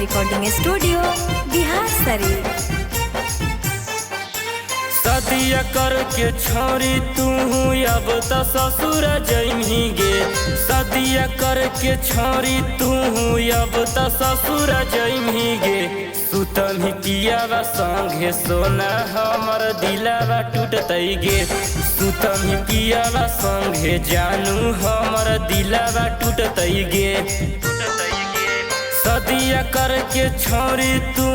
Recording studio Bihar Sharif. सदिया करके छोरी तू अब तो ससुर जइमी गे। सदिया करके छोरी तू अब तो ससुर जइमी गे। सुतमी पियावा संगे सोना हमर दिलावा टूटतई गे। सुतमी पियावा संगे जानू हमर दिलावा टूटतई गे। सदिया करके छोरी तू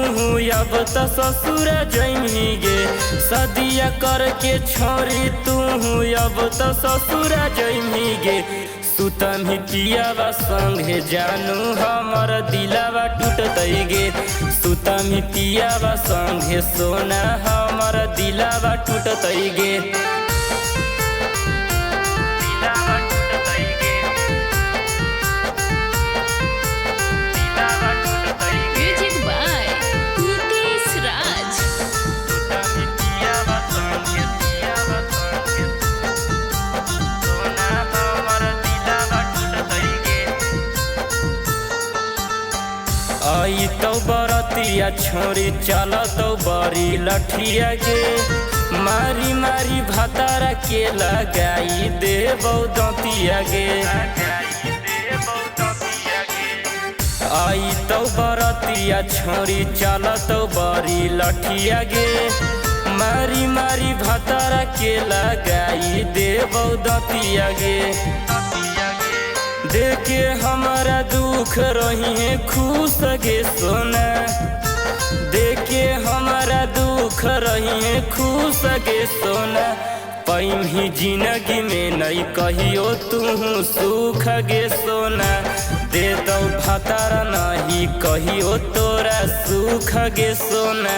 अब तो ससुर जइमी गे। सदिया करके छोरी तू अब तो ससुर जइमी गे। सुतमी पियावा संगे जानू हमर दिलावा टूटतई गे। सुतमी पियावा संगे सोना हमर दिलावा टूटतई गे। आई तो बरतिया छोरी चल तो बड़ी लठिया गे। मारी मारी भातारा के लगाई दे दतिया गे। आई तो बरतिया छोरी चल तो बड़ी लठिया गे। मारी मारी भातारा के लगाई दे दतिया गे। देखे हमारा दुख रही है खुश गे सोना। देखे हमारा दुख रही है खुश गे सोना। पैमी जिंदगी में नहीं कहियो तू सुख गे सोना। दे दो भातारा नहीं कहियो तोरा सुख गे सोना।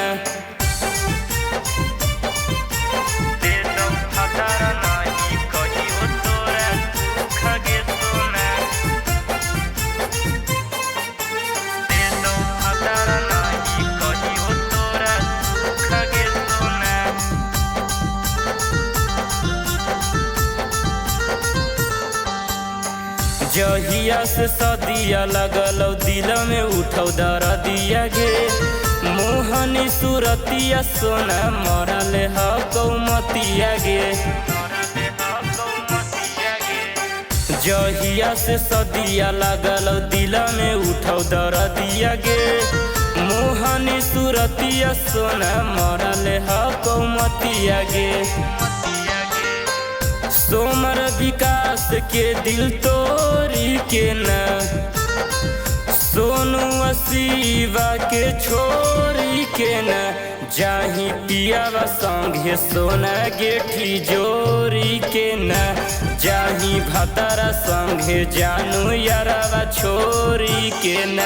दे दो भातारा नहीं कहियो तोरा सुख गे सोना। जहिया से सदिया लगल दिल में उठौ दर्दिया गे। मोहनी सुरतिया सोना मरल ह कौमतिया गे। जहिया से सदिया लगल दिल में उठौ दर्दिया गे। मोहनी सुरतिया सोना मरल ह कौमतिया गे। सोमर विकास के दिल तोरी के न। सोनू शिवा के छोरी के न। जाही पियावा संगे सोना गेठी जोरी के न। जाही भातारा संगे जानू यारावा छोरी के न।